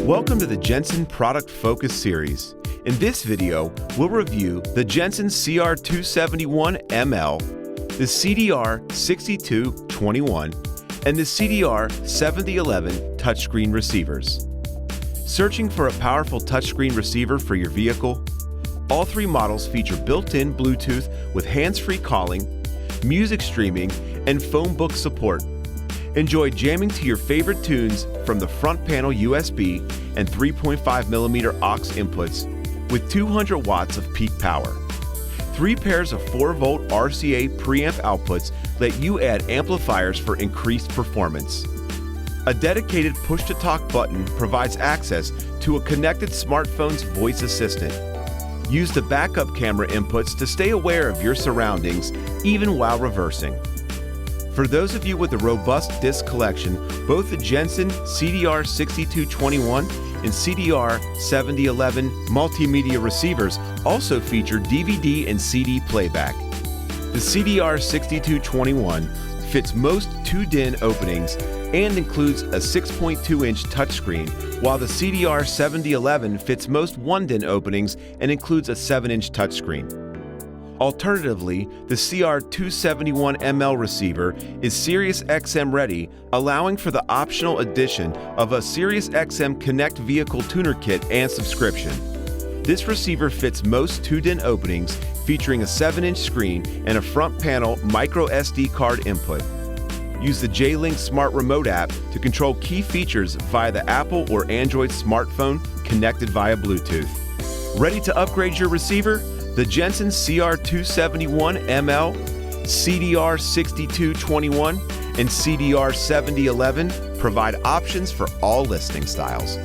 Welcome to the Jensen Product Focus Series. In this video, we'll review the Jensen CR271ML, the CDR6221, and the CDR7011 touchscreen receivers. Searching for a powerful touchscreen receiver for your vehicle? All three models feature built-in Bluetooth with hands-free calling, music streaming, and phonebook support. Enjoy jamming to your favorite tunes from the front panel USB and 3.5mm aux inputs with 200 watts of peak power. 3 pairs of 4-volt RCA preamp outputs let you add amplifiers for increased performance. A dedicated push-to-talk button provides access to a connected smartphone's voice assistant. Use the backup camera inputs to stay aware of your surroundings even while reversing. For those of you with a robust disc collection, both the Jensen CDR6221 and CDR7011 multimedia receivers also feature DVD and CD playback. The CDR6221 fits most 2-DIN openings and includes a 6.2-inch touchscreen, while the CDR7011 fits most 1-DIN openings and includes a 7-inch touchscreen. Alternatively, the CR271ML receiver is SiriusXM ready, allowing for the optional addition of a SiriusXM Connect vehicle tuner kit and subscription. This receiver fits most 2-DIN openings, featuring a 7-inch screen and a front panel microSD card input. Use the J-Link Smart Remote app to control key features via the Apple or Android smartphone connected via Bluetooth. Ready to upgrade your receiver? The Jensen CR271ML, CDR6221, and CDR7011 provide options for all listening styles.